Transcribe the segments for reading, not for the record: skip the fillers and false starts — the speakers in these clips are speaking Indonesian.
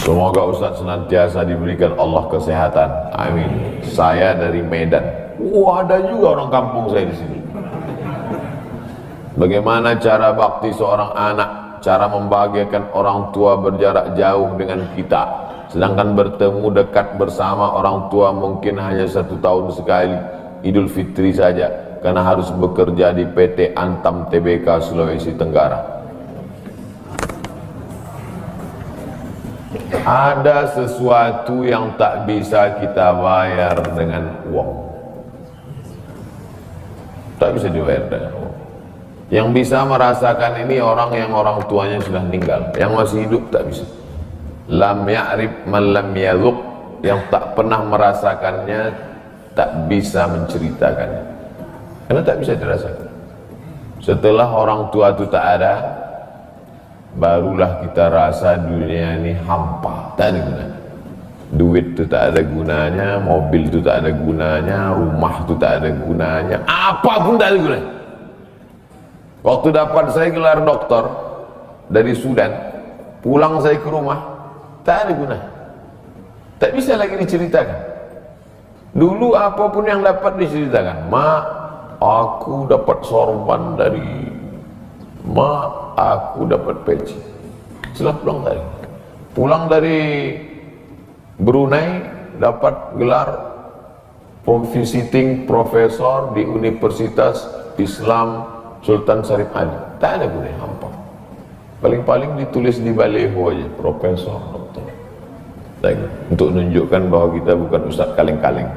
Semoga Ustaz senantiasa diberikan Allah kesehatan. Amin. Saya dari Medan. Wah, ada juga orang kampung saya di sini. Bagaimana cara bakti seorang anak? Cara membahagiakan orang tua berjarak jauh dengan kita, sedangkan bertemu dekat bersama orang tua mungkin hanya 1 tahun sekali, Idul Fitri saja, karena harus bekerja di PT Antam Tbk Sulawesi Tenggara. Ada sesuatu yang tak bisa kita bayar dengan uang. Tak bisa dibayar dengan uang. Yang bisa merasakan ini orang yang orang tuanya sudah meninggal. Yang masih hidup tak bisa. Lam ya'rif man lam yadhuq, yang tak pernah merasakannya tak bisa menceritakannya, karena tak bisa dirasakan. Setelah orang tua itu tak ada, barulah kita rasa dunia ini hampa, tak ada gunanya. Duit itu tak ada gunanya, mobil itu tak ada gunanya, rumah itu tak ada gunanya, apapun tak ada gunanya. Waktu dapat saya gelar doktor dari Sudan, pulang saya ke rumah, tak ada gunanya, tak bisa lagi diceritakan. Dulu apapun yang dapat diceritakan, mak, aku dapat sorban dari mak, aku dapat peci. Setelah pulang dari Brunei, dapat gelar visiting profesor di Universitas Islam Sultan Syarif Ali. Tak ada gunanya, hampa. Paling-paling ditulis di baleho aja, profesor, doktor. Untuk menunjukkan bahwa kita bukan ustaz kaleng-kaleng.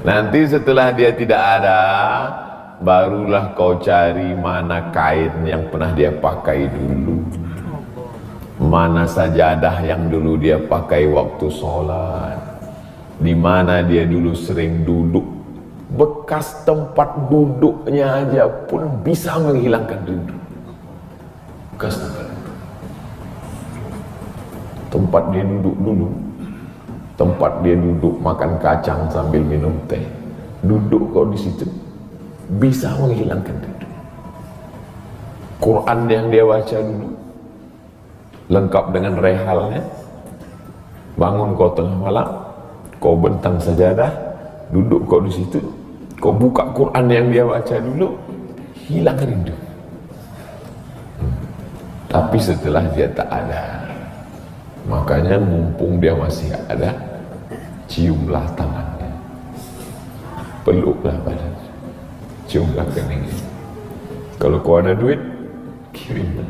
Nanti setelah dia tidak ada, barulah kau cari mana kain yang pernah dia pakai dulu, mana sajadah yang dulu dia pakai waktu sholat, di mana dia dulu sering duduk. Bekas tempat duduknya aja pun bisa menghilangkan rindu. Bekas tempat dia duduk dulu, tempat dia duduk makan kacang sambil minum teh, duduk kau di situ bisa menghilangkan rindu. Quran yang dia baca dulu lengkap dengan rehalnya, bangun kau tengah malam, kau bentang sajadah, duduk kau di situ, kau buka Quran yang dia baca dulu, hilang rindu. Tapi setelah dia tak ada, makanya mumpung dia masih ada, ciumlah tangannya, peluklah badannya, ciumlah keningnya. Kalau kau ada duit, kirimlah.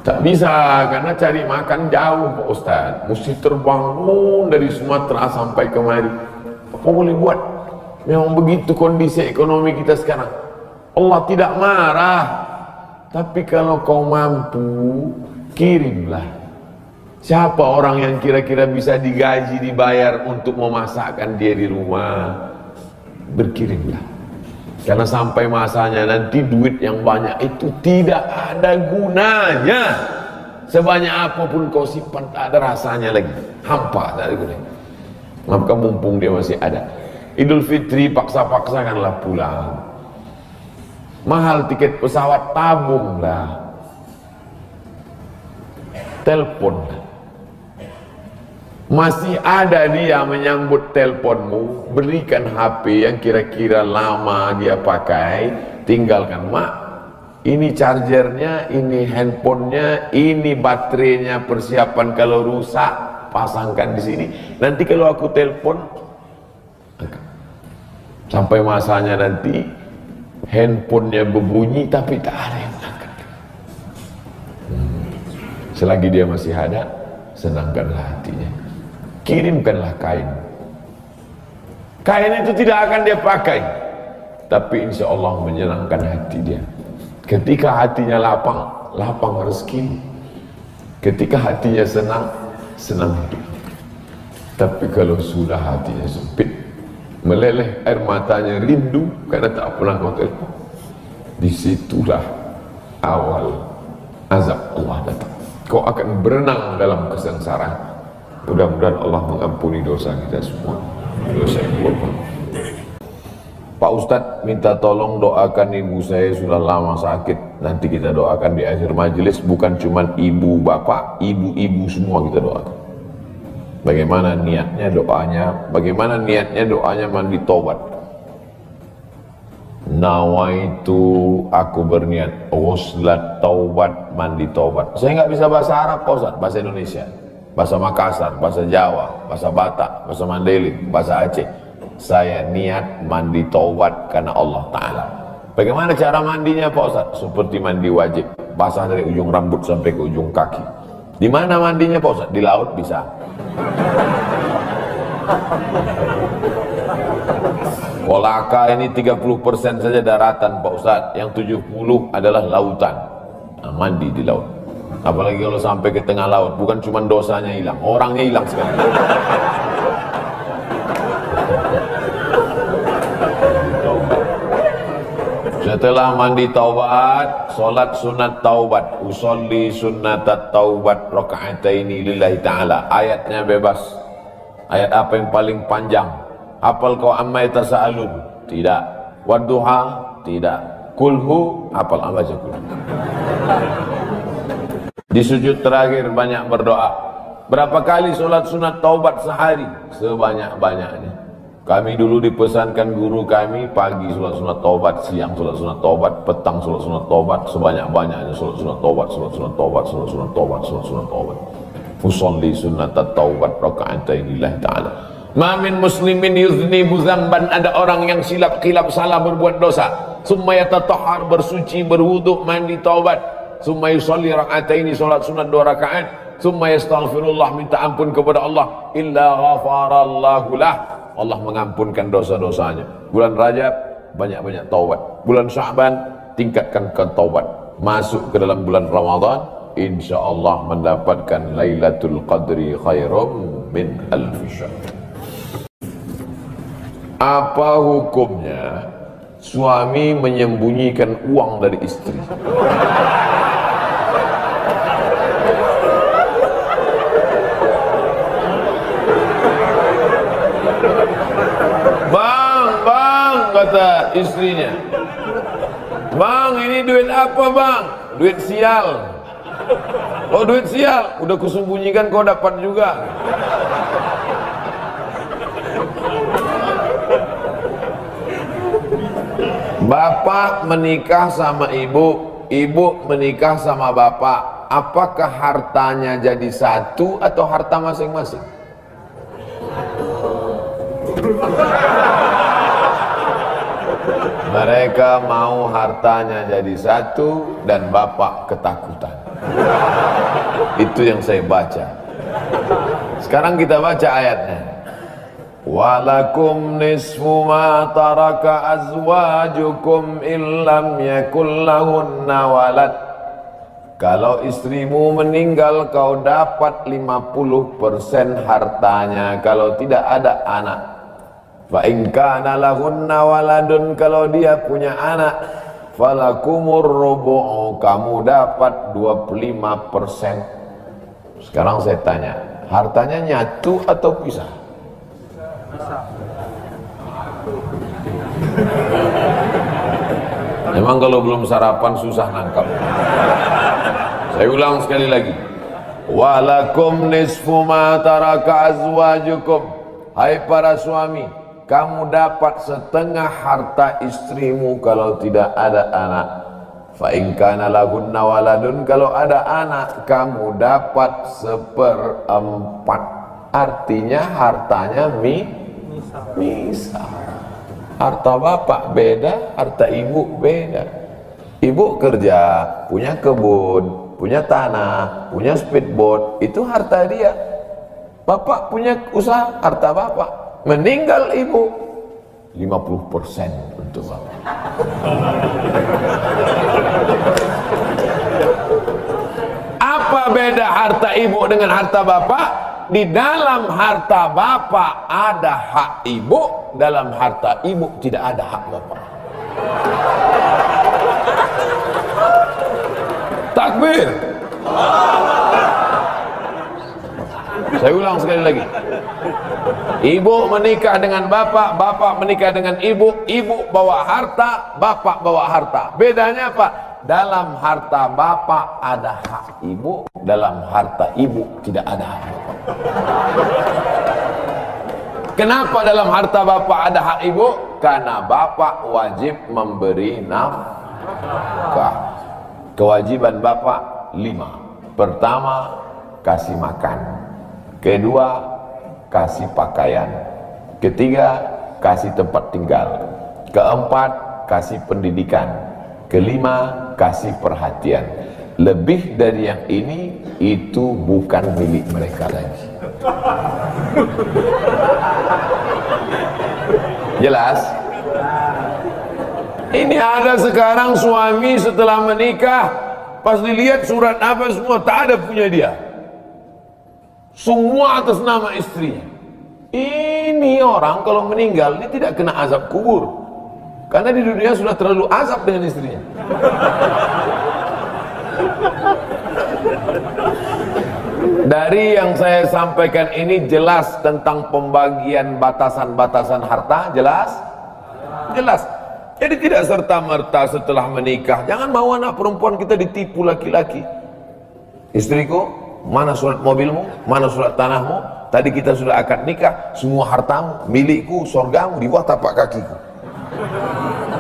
Tak bisa, karena cari makan jauh Pak Ustaz, mesti terbangun dari Sumatera sampai kemari. Apa boleh buat? Memang begitu kondisi ekonomi kita sekarang. Allah tidak marah, tapi kalau kau mampu, kirimlah. Siapa orang yang kira-kira bisa digaji, dibayar untuk memasakkan dia di rumah? Berkirimlah. Karena sampai masanya nanti duit yang banyak itu tidak ada gunanya. Sebanyak apapun kau simpan, tak ada rasanya lagi, hampa, tak ada gunanya. Maka mumpung dia masih ada, Idul Fitri paksa-paksakanlah pulang. Mahal tiket pesawat, tabunglah, teleponlah. Masih ada dia menyambut teleponmu, berikan HP yang kira-kira lama dia pakai, tinggalkan. Mak, ini chargernya, ini handphonenya, ini baterainya, persiapan kalau rusak pasangkan di sini. Nanti kalau aku telepon, sampai masanya nanti handphonenya berbunyi tapi tak ada yang angkat. Selagi dia masih ada, senangkanlah hatinya. Kirimkanlah kain. Kain itu tidak akan dia pakai, tapi insya Allah menyenangkan hati dia. Ketika hatinya lapang, lapang rezeki. Ketika hatinya senang, senang hidup. Tapi kalau sudah hatinya sempit, meleleh air matanya rindu karena tak pernah kau telepon, disitulah awal azab Allah datang. Kau akan berenang dalam kesengsaraan. Mudah-mudahan Allah mengampuni dosa kita semua, dosa yang Pak Ustadz minta tolong doakan ibu saya sudah lama sakit. Nanti kita doakan di akhir majelis, bukan cuma ibu bapak, ibu-ibu semua kita doakan. Bagaimana niatnya doanya? Bagaimana niatnya doanya mandi taubat? Nawaitu, aku berniat ghuslat taubat, mandi taubat. Saya nggak bisa bahasa Arab Pak Ustadz, bahasa Indonesia, bahasa Makassar, bahasa Jawa, bahasa Batak, bahasa Mandailing, bahasa Aceh. Saya niat mandi taubat karena Allah Ta'ala. Bagaimana cara mandinya Pak Ustaz? Seperti mandi wajib, basah dari ujung rambut sampai ke ujung kaki. Di mana mandinya Pak Ustaz? Di laut bisa. Kolaka ini 30% saja daratan Pak Ustaz, yang 70 adalah lautan. Nah, mandi di laut. Apalagi kalau sampai ke tengah laut, bukan cuma dosanya hilang, orangnya hilang sekali. Setelah mandi taubat, solat sunat taubat, usolli sunnatat taubat raka'ataini lillahi ta'ala. Ayatnya bebas. Ayat apa yang paling panjang? Hafal kau amma yatasaalun? Tidak. Wadduha? Tidak. Kulhu? Hafal apa aja kulhu. Di sujud terakhir banyak berdoa. Berapa kali solat sunat taubat sehari? Sebanyak-banyaknya. Kami dulu dipesankan guru kami, pagi sholat sunat taubat, siang sholat sunat taubat, petang sholat sunat taubat, sebanyak-banyaknya sholat sunat taubat, sholat sunat taubat, sholat sunat taubat, sholat sunat taubat. Usolli sunnatat taubat raka'ataini lillahi ta'ala. Ma min muslimin yuznibu dzamban, ada orang yang silap khilaf salah berbuat dosa, summa yatatahhar, bersuci, berwudu, mandi taubat, summa yusolli raka'ataini, sholat sunat 2 rakaat, summa yastaghfirullah, minta ampun kepada Allah, illa ghafarallahu lah, Allah mengampunkan dosa-dosanya. Bulan Rajab banyak-banyak taubat. Bulan Sya'ban tingkatkan ke taubat. Masuk ke dalam bulan Ramadan, insya Allah mendapatkan Lailatul Qadri khairum min alfi syahr. Apa hukumnya suami menyembunyikan uang dari istri? Bang, kata istrinya, bang, ini duit apa bang? Duit sial. Oh, duit sial, udah kusembunyikan, kau dapat juga. Bapak menikah sama ibu, ibu menikah sama bapak. Apakah hartanya jadi satu atau harta masing-masing? Mereka mau hartanya jadi satu dan bapak ketakutan. Itu yang saya baca. Sekarang kita baca ayatnya. Walakum nisfu ma taraka azwajukum illam yakul lahunna walad. Kalau istrimu meninggal, kau dapat 50% hartanya kalau tidak ada anak. Fa in kana lahunna waladun, kalau dia punya anak, falakumur rubu'u, kamu dapat 25%. Sekarang saya tanya, hartanya nyatu atau pisah? Memang kalau belum sarapan susah nangkap. Saya ulang sekali lagi. Walakum nisfu ma taraka azwajukum. Hai para suami, kamu dapat setengah harta istrimu kalau tidak ada anak. Fa in kana lahunna waladun, kalau ada anak kamu dapat 1/4. Artinya hartanya misal. Harta bapak beda, harta ibu beda. Ibu kerja, punya kebun, punya tanah, punya speedboat, itu harta dia. Bapak punya usaha, harta bapak. Meninggal ibu, 50% untuk bapak. Apa beda harta ibu dengan harta bapak? Di dalam harta bapak ada hak ibu, dalam harta ibu tidak ada hak bapak. Takbir. Saya ulang sekali lagi. Ibu menikah dengan bapak, bapak menikah dengan ibu, ibu bawa harta, bapak bawa harta. Bedanya apa? Dalam harta bapak ada hak ibu, dalam harta ibu tidak ada hak bapak. Kenapa dalam harta bapak ada hak ibu? Karena bapak wajib memberi nafkah. Kewajiban bapak 5. Pertama, kasih makan. Kedua, kasih pakaian. Ketiga, kasih tempat tinggal. Keempat, kasih pendidikan. Kelima, kasih perhatian. Lebih dari yang ini, itu bukan milik mereka lagi. Jelas? Ini ada sekarang suami setelah menikah, pas dilihat surat apa semua, tak ada punya dia. Semua atas nama istrinya. Ini orang kalau meninggal, dia tidak kena azab kubur. Karena di dunia sudah terlalu azab dengan istrinya. Dari yang saya sampaikan ini jelas tentang pembagian batasan-batasan harta, jelas? Jelas. Jadi tidak serta-merta setelah menikah, jangan mau anak perempuan kita ditipu laki-laki. Istriku, mana surat mobilmu, mana surat tanahmu, tadi kita sudah akad nikah, semua hartamu, milikku, surgamu di bawah tapak kakiku.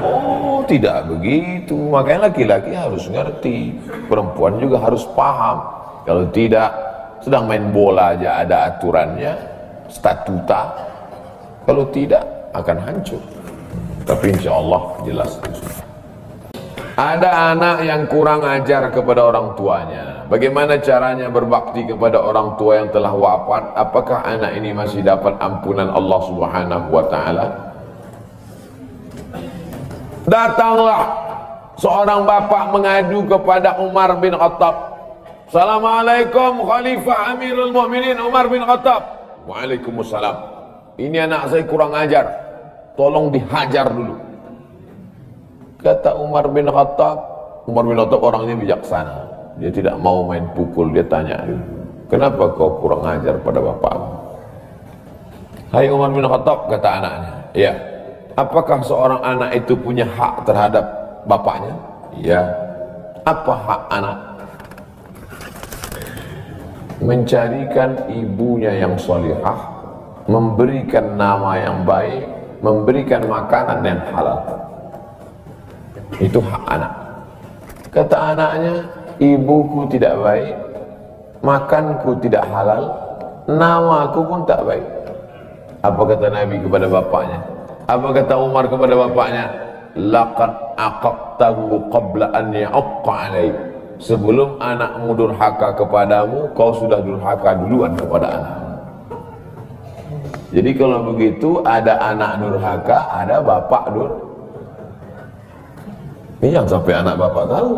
Oh, tidak begitu. Makanya laki-laki harus ngerti, perempuan juga harus paham. Kalau tidak, sedang main bola aja ada aturannya, statuta. Kalau tidak, akan hancur. Tapi insya Allah jelas. Ada anak yang kurang ajar kepada orang tuanya. Bagaimana caranya berbakti kepada orang tua yang telah wafat? Apakah anak ini masih dapat ampunan Allah Subhanahu wa ta'ala? Datanglah seorang bapak mengadu kepada Umar bin Khattab. Assalamualaikum Khalifah Amirul Mu'minin Umar bin Khattab. Waalaikumsalam. Ini anak saya kurang ajar, tolong dihajar dulu. Kata Umar bin Khattab orangnya bijaksana, dia tidak mau main pukul. Dia tanya, kenapa kau kurang ajar pada bapakmu? Hai Umar bin Khattab, kata anaknya, ya. Apakah seorang anak itu punya hak terhadap bapaknya? Ya. Apa hak anak? Mencarikan ibunya yang sholihah, memberikan nama yang baik, memberikan makanan yang halal. Itu hak anak. Kata anaknya, ibuku tidak baik, makanku tidak halal, namaku pun tak baik. Apa kata Nabi kepada bapaknya? Apa kata Umar kepada bapaknya? Laqad aqaqtahu qabla an ya'aqqa alaik. Sebelum anakmu durhaka kepadamu, kau sudah durhaka duluan kepada anakmu. Jadi kalau begitu, ada anak durhaka, ada bapak ini yang sampai anak bapak tahu.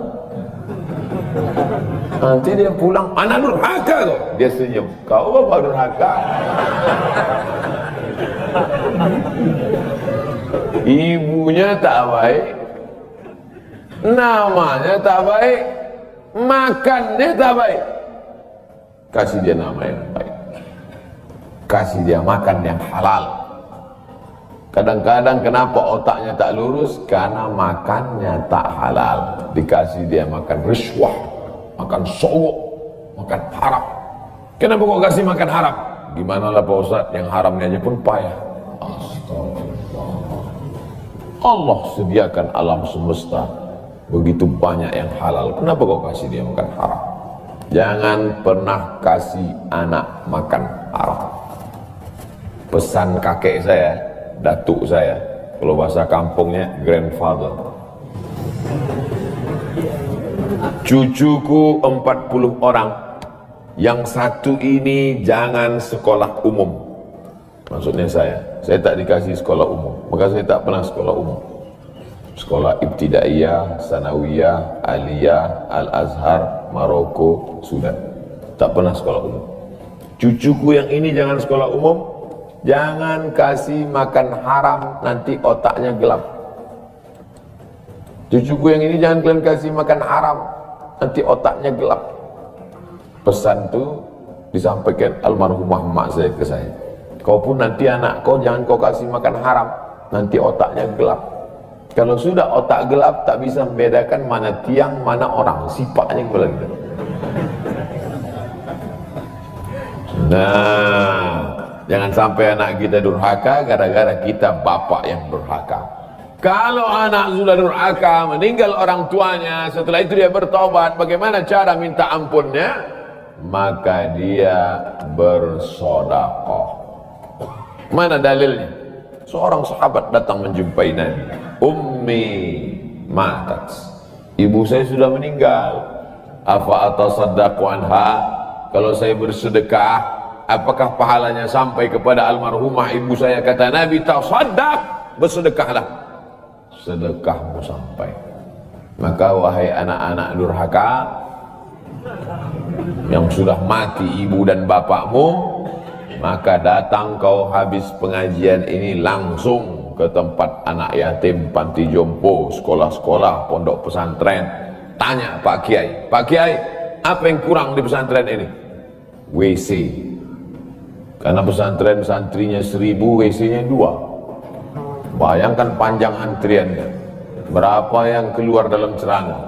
Nanti dia pulang, anak durhaka kok. Dia senyum, kau bapak durhaka. Ibunya tak baik, namanya tak baik, makannya tak baik. Kasih dia nama yang baik, kasih dia makan yang halal. Kadang-kadang kenapa otaknya tak lurus? Karena makannya tak halal. Dikasih dia makan riswah, makan sogok, makan haram. Kenapa kok kasih makan haram? Gimana lah Pak Ustadz, yang haramnya aja pun payah. Allah sediakan alam semesta begitu banyak yang halal, kenapa kau kasih dia makan haram? Jangan pernah kasih anak makan haram. Pesan kakek saya, datuk saya, kalau bahasa kampungnya grandfather. Cucuku 40 orang, yang satu ini jangan sekolah umum. Maksudnya saya tak dikasih sekolah umum, maka saya tak pernah sekolah umum. Sekolah ibtidaiyah, sanawiyah, aliyah, al-azhar, Maroko, sudah tak pernah sekolah umum. Cucuku yang ini jangan sekolah umum, jangan kasih makan haram, nanti otaknya gelap. Cucuku yang ini jangan kalian kasih makan haram, nanti otaknya gelap. Pesan itu disampaikan almarhumah mak saya ke saya. Kau pun nanti anak kau jangan kau kasih makan haram, nanti otaknya gelap. Kalau sudah otak gelap, tak bisa membedakan mana tiang, mana orang, sifatnya kepala kita. Nah, jangan sampai anak kita durhaka gara-gara kita bapak yang durhaka. Kalau anak sudah durhaka, meninggal orang tuanya, setelah itu dia bertobat, bagaimana cara minta ampunnya? Maka dia bersedekah. Mana dalilnya? Seorang sahabat datang menjumpai Nabi. Ummi matat. Ibu saya sudah meninggal. Afa atasaddaqu anha? Kalau saya bersedekah, apakah pahalanya sampai kepada almarhumah ibu saya? Kata Nabi, tasaddaq, bersedekahlah. Sedekahmu sampai. Maka wahai anak-anak durhaka yang sudah mati ibu dan bapakmu, maka datang kau habis pengajian ini langsung ke tempat anak yatim, panti jompo, sekolah-sekolah, pondok pesantren. Tanya Pak Kiai, Pak Kiai, apa yang kurang di pesantren ini? WC. Karena pesantren santrinya 1000, WC-nya 2. Bayangkan panjang antriannya. Berapa yang keluar dalam celana?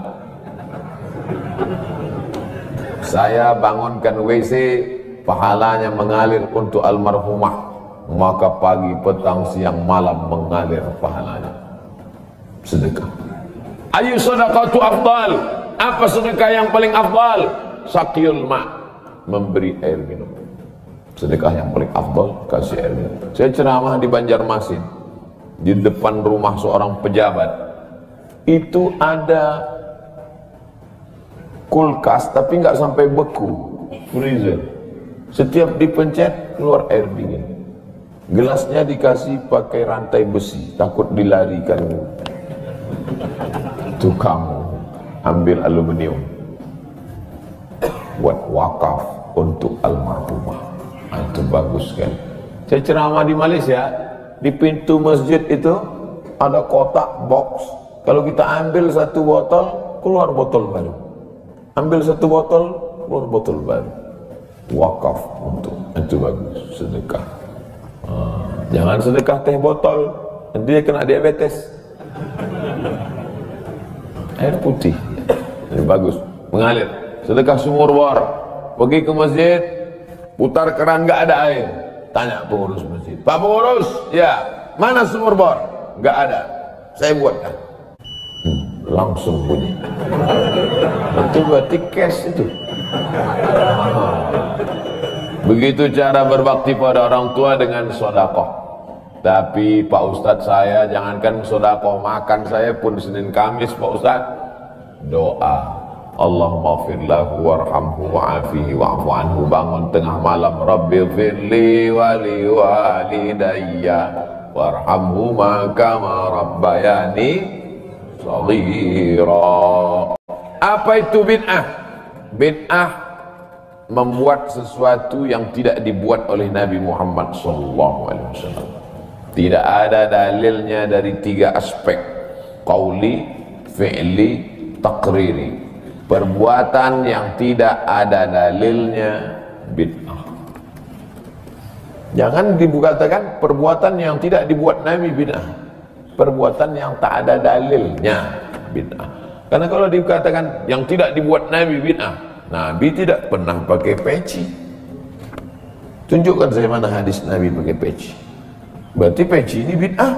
Saya bangunkan WC, pahalanya mengalir untuk almarhumah, maka pagi, petang, siang, malam mengalir pahalanya. Sedekah. Ayu sedekatu afdal? Apa sedekah yang paling afdal? Saqiyul ma', memberi air minum. Sedekah yang paling afdal kasih air minum. Saya ceramah di Banjarmasin, di depan rumah seorang pejabat. Itu ada kulkas tapi nggak sampai beku, freezer. Setiap dipencet keluar air dingin. Gelasnya dikasih pakai rantai besi, takut dilarikan tukang ambil aluminium. Buat wakaf untuk almarhumah. Itu bagus kan. Saya ceramah di Malaysia, di pintu masjid itu ada kotak box. Kalau kita ambil satu botol, keluar botol baru. Ambil satu botol, keluar botol baru. Wakaf untuk itu bagus, sedekah. Jangan sedekah teh botol, nanti dia kena diabetes. Air putih, ini bagus, mengalir. Sedekah sumur bor, pergi ke masjid, putar keran nggak ada air, tanya pengurus masjid, Pak pengurus, ya mana sumur bor? Nggak ada, saya buatkan. Langsung bunyi. Itu berarti cash itu. Begitu cara berbakti pada orang tua dengan sedekah. Tapi Pak Ustadz, saya jangankan sedekah, makan saya pun Senin Kamis Pak Ustadz doa. Allahumma ighfir lahu warhamhu wa'afihi wa'fu anhu. Bangun tengah malam, Rabbi ighfirli wa li walidayya warhamhuma kama rabbayani shaghira. Apa itu bid'ah? Bid'ah membuat sesuatu yang tidak dibuat oleh Nabi Muhammad SAW. Tidak ada dalilnya dari 3 aspek: qauli, fi'li, taqriri. Perbuatan yang tidak ada dalilnya bid'ah. Jangan dikatakan perbuatan yang tidak dibuat Nabi bid'ah. Perbuatan yang tak ada dalilnya bid'ah. Karena kalau dikatakan yang tidak dibuat Nabi bid'ah, Nabi tidak pernah pakai peci. Tunjukkan saya mana hadis Nabi pakai peci. Berarti peci ini bid'ah.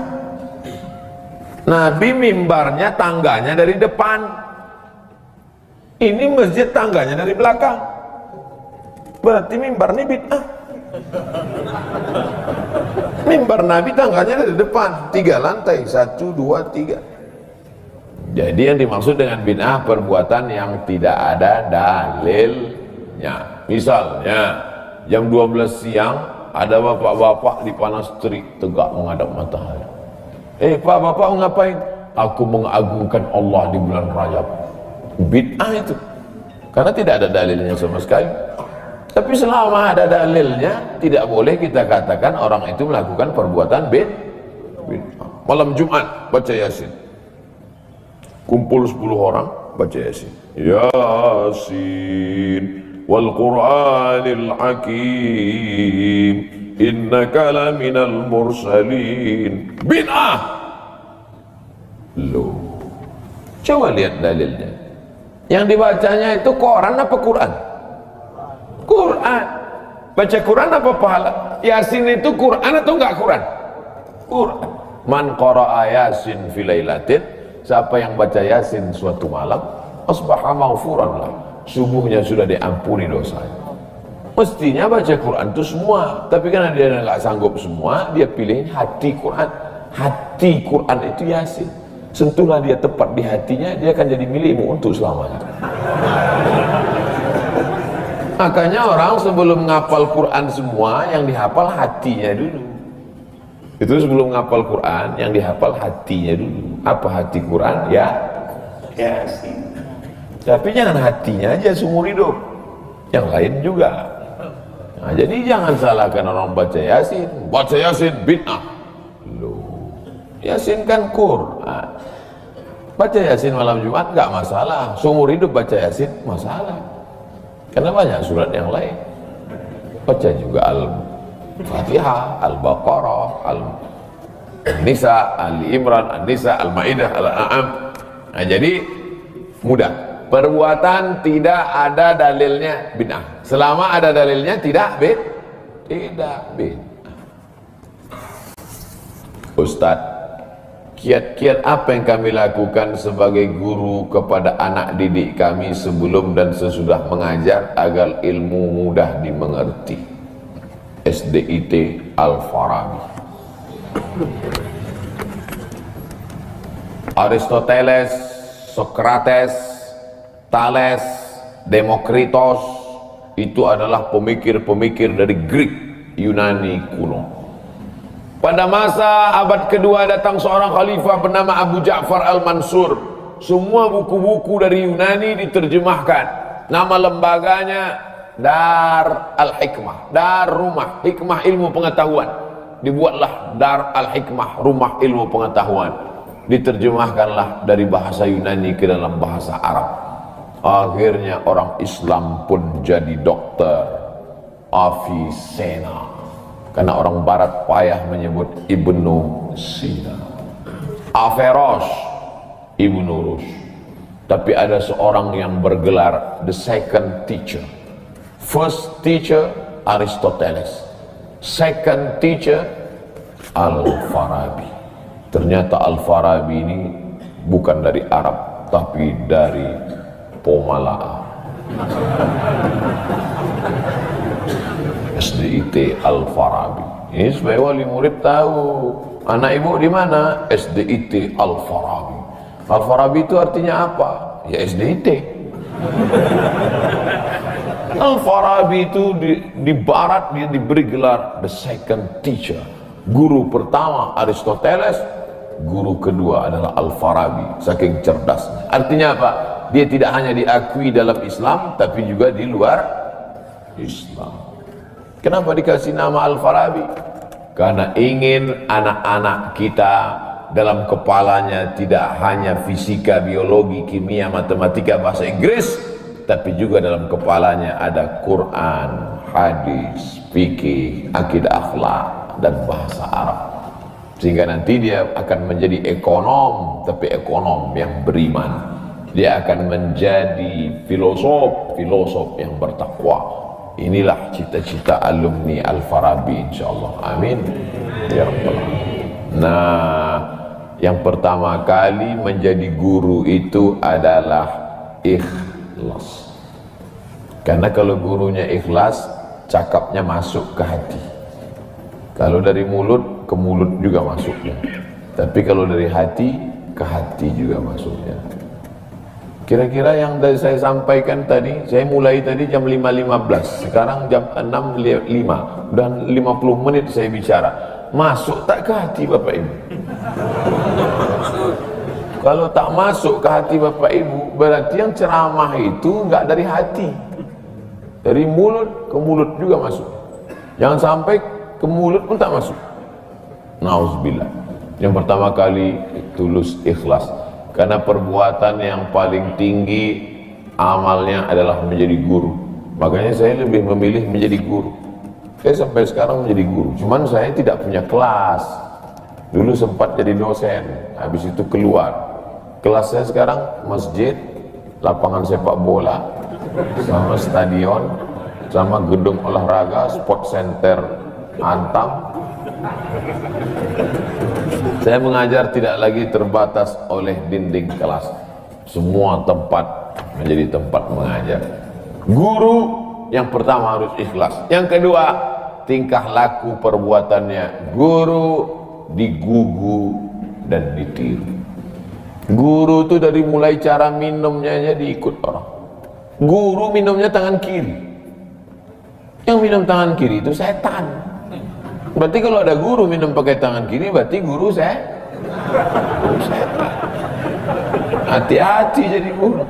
Nabi mimbarnya tangganya dari depan. Ini masjid tangganya dari belakang. Berarti mimbar ini bid'ah. Mimbar Nabi tangganya dari depan, 3 lantai, 1, 2, 3. Jadi yang dimaksud dengan bid'ah perbuatan yang tidak ada dalilnya. Misalnya jam 12 siang ada bapak-bapak di panas terik tegak menghadap matahari. Pak, bapak ngapain? Aku mengagungkan Allah di bulan Rajab. Bid'ah itu, karena tidak ada dalilnya sama sekali. Tapi selama ada dalilnya, tidak boleh kita katakan orang itu melakukan perbuatan bid'ah. Malam Jumat baca Yasin, kumpul 10 orang baca Yasin. Yasin wal Qur'anil Hakim innaka laminal mursalin. Bid'ah. Loh, coba lihat dalilnya. Yang dibacanya itu Quran apa Quran? Quran. Baca Quran apa pahala? Yasin itu Quran atau enggak Quran? Quran. Man qara'a Yasin fi lailatin, siapa yang baca Yasin suatu malam, asbaha maghfuran lah, subuhnya sudah diampuni dosanya. Mestinya baca Quran itu semua, tapi karena dia nggak sanggup semua, dia pilih hati Quran. Hati Quran itu Yasin. Sentuhlah dia tepat di hatinya, dia akan jadi milikmu untuk selamanya. Makanya orang sebelum ngapal Quran semua, yang dihafal hatinya dulu. Itu sebelum ngapal Quran, yang dihafal hatinya dulu. Apa hati Quran? Ya Yasin. Tapi jangan hatinya aja seumur hidup, yang lain juga. Nah, jadi jangan salahkan orang baca Yasin. Baca Yasin bid'ah. Loh, Yasin kan Quran. Baca Yasin malam Jumat nggak masalah. Seumur hidup baca Yasin masalah. Karena banyak surat yang lain. Baca juga Al-Fatihah, Al-Baqarah, Al-Nisa, Al-Imran, Al-Nisa, Al-Ma'idah, Al-An'am. Nah, jadi mudah. Perbuatan tidak ada dalilnya bid'ah. Selama ada dalilnya tidak bid'ah. Ustadz, kiat-kiat apa yang kami lakukan sebagai guru kepada anak didik kami sebelum dan sesudah mengajar agar ilmu mudah dimengerti? SDIT Al-Farabi. Aristoteles, Sokrates, Thales, Demokritos itu adalah pemikir-pemikir dari Greek, Yunani kuno. Pada masa abad kedua datang seorang khalifah bernama Abu Ja'far Al-Mansur. Semua buku-buku dari Yunani diterjemahkan. Nama lembaganya Dar Al-Hikmah, Dar Rumah Hikmah Ilmu Pengetahuan. Dibuatlah Dar Al-Hikmah, Rumah Ilmu Pengetahuan. Diterjemahkanlah dari bahasa Yunani ke dalam bahasa Arab. Akhirnya orang Islam pun jadi dokter, Avicenna. Karena orang barat payah menyebut Ibnu Sina. Averroes, Ibnu Rushd. Tapi ada seorang yang bergelar the second teacher. First teacher Aristoteles, second teacher Al-Farabi. Ternyata Al-Farabi ini bukan dari Arab, tapi dari Pomalaa. SDIT Al-Farabi. Ini supaya wali murid tahu. Anak ibu di mana? SDIT Al-Farabi. Al-Farabi itu artinya apa? Ya SDIT. Al-Farabi itu di barat dia diberi gelar the second teacher. Guru pertama Aristoteles, guru kedua adalah Al-Farabi, saking cerdasnya. Artinya apa? Dia tidak hanya diakui dalam Islam, tapi juga di luar Islam. Kenapa dikasih nama Al-Farabi? Karena ingin anak-anak kita dalam kepalanya tidak hanya fisika, biologi, kimia, matematika, bahasa Inggris, tapi juga dalam kepalanya ada Quran, hadis, fikih, akidah, akhlak, dan bahasa Arab. Sehingga nanti dia akan menjadi ekonom, tapi ekonom yang beriman. Dia akan menjadi filosof yang bertakwa. Inilah cita-cita alumni Al-Farabi, insyaallah. Amin ya rabbal alamin. Nah, yang pertama kali menjadi guru itu adalah ikhlas. Karena kalau gurunya ikhlas, cakapnya masuk ke hati. Kalau dari mulut ke mulut juga masuknya. Tapi kalau dari hati ke hati juga masuknya. Kira-kira yang saya sampaikan tadi, saya mulai tadi jam 5.15, sekarang jam 6.05, dan 50 menit saya bicara. Masuk tak ke hati Bapak Ibu? Kalau tak masuk ke hati Bapak Ibu, berarti yang ceramah itu enggak dari hati. Dari mulut ke mulut juga masuk. Jangan sampai ke mulut pun tak masuk. Nauzubillah. Yang pertama kali tulus ikhlas. Karena perbuatan yang paling tinggi amalnya adalah menjadi guru. Makanya saya lebih memilih menjadi guru. Saya sampai sekarang menjadi guru, cuman saya tidak punya kelas. Dulu sempat jadi dosen, habis itu keluar. Kelas saya sekarang masjid, lapangan sepak bola, sama stadion, sama gedung olahraga, sport center Antam. Saya mengajar tidak lagi terbatas oleh dinding kelas. Semua tempat menjadi tempat mengajar. Guru yang pertama harus ikhlas. Yang kedua, tingkah laku perbuatannya. Guru digugu dan ditiru. Guru itu dari mulai cara minumnya aja diikut orang. Guru minumnya tangan kiri. Yang minum tangan kiri itu setan. Berarti kalau ada guru minum pakai tangan kiri, berarti guru setan. Hati-hati jadi guru.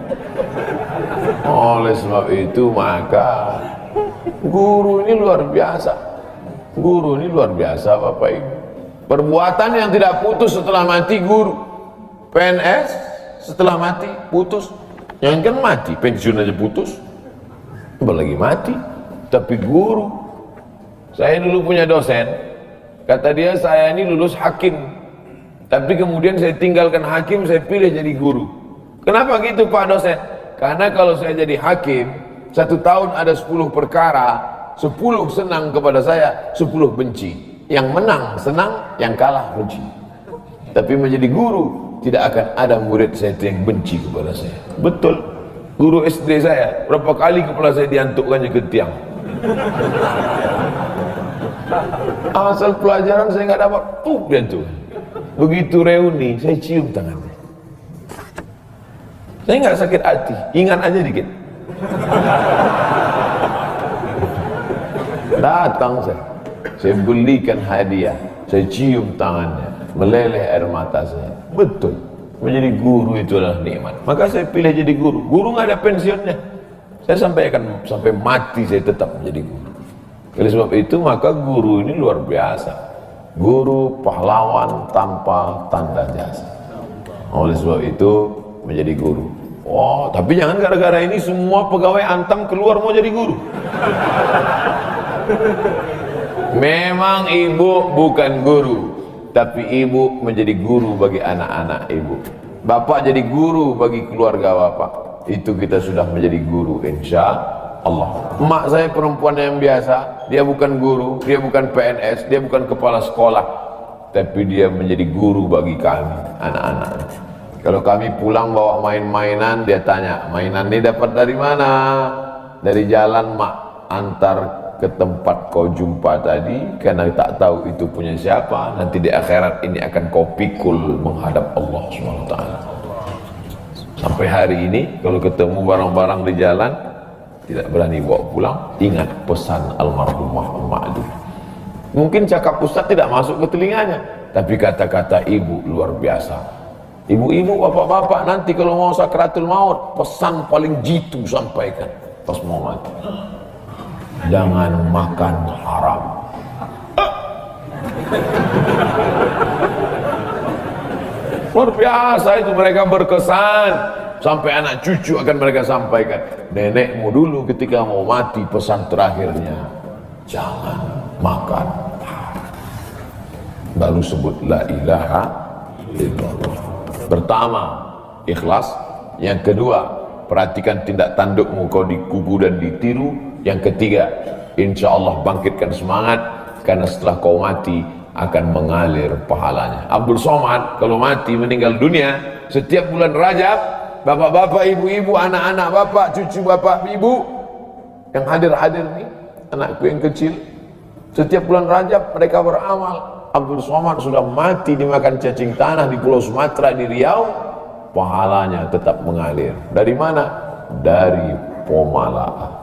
Oleh sebab itu maka guru ini luar biasa. Guru ini luar biasa Bapak Ibu. Perbuatan yang tidak putus setelah mati guru. PNS setelah mati putus. Yang kan mati, pensiun aja putus, apalagi mati. Tapi guru, saya dulu punya dosen, kata dia saya ini lulus hakim, tapi kemudian saya tinggalkan hakim, saya pilih jadi guru. Kenapa gitu Pak dosen? Karena kalau saya jadi hakim, 1 tahun ada 10 perkara, 10 senang kepada saya, 10 benci. Yang menang senang, yang kalah benci. Tapi menjadi guru, tidak akan ada murid saya yang benci kepada saya. Betul. Guru SD saya, berapa kali kepala saya diantukkannya ke tiang. Asal pelajaran saya nggak dapat, diantuk. Begitu reuni, saya cium tangannya. Saya nggak sakit hati, ingat aja dikit. Datang saya belikan hadiah, saya cium tangannya, meleleh air mata saya. Betul, menjadi guru itu adalah nikmat. Maka saya pilih jadi guru. Guru nggak ada pensiunnya. Saya sampai mati saya tetap menjadi guru. Oleh sebab itu maka guru ini luar biasa. Guru pahlawan tanpa tanda jasa. Oleh sebab itu menjadi guru. Oh, tapi jangan gara-gara ini semua pegawai Antam keluar mau jadi guru. Memang ibu bukan guru, tapi ibu menjadi guru bagi anak-anak ibu. Bapak jadi guru bagi keluarga bapak. Itu kita sudah menjadi guru insya Allah. Emak saya perempuan yang biasa, dia bukan guru, dia bukan PNS, dia bukan kepala sekolah, tapi dia menjadi guru bagi kami, anak-anak. Kalau kami pulang bawa main-mainan, dia tanya, mainan ini dapat dari mana? Dari jalan mak, antar ke tempat kau jumpa tadi, karena tak tahu itu punya siapa. Nanti di akhirat ini akan kau pikul menghadap Allah SWT. Sampai hari ini kalau ketemu barang-barang di jalan tidak berani bawa pulang, ingat pesan almarhumah emak itu. Mungkin cakap ustaz tidak masuk ke telinganya, tapi kata-kata ibu luar biasa. Ibu-ibu, bapak-bapak, nanti kalau mau sakratul maut, pesan paling jitu sampaikan pas mau mati. Jangan makan haram. Luar biasa itu, mereka berkesan. Sampai anak cucu akan mereka sampaikan. Nenekmu dulu ketika mau mati pesan terakhirnya, jangan makan haram. Baru sebut la ilaha illallah. Pertama, ikhlas. Yang kedua, perhatikan tindak tandukmu, kau dikubu dan ditiru. Yang ketiga, insya Allah bangkitkan semangat, karena setelah kau mati akan mengalir pahalanya. Abdul Somad kalau mati meninggal dunia, setiap bulan Rajab, bapak-bapak, ibu-ibu, anak-anak bapak, cucu bapak, ibu yang hadir-hadir nih, anakku yang kecil, setiap bulan Rajab mereka beramal. Abdul Somad sudah mati dimakan cacing tanah di Pulau Sumatera, di Riau, pahalanya tetap mengalir. Dari mana? Dari Pomala.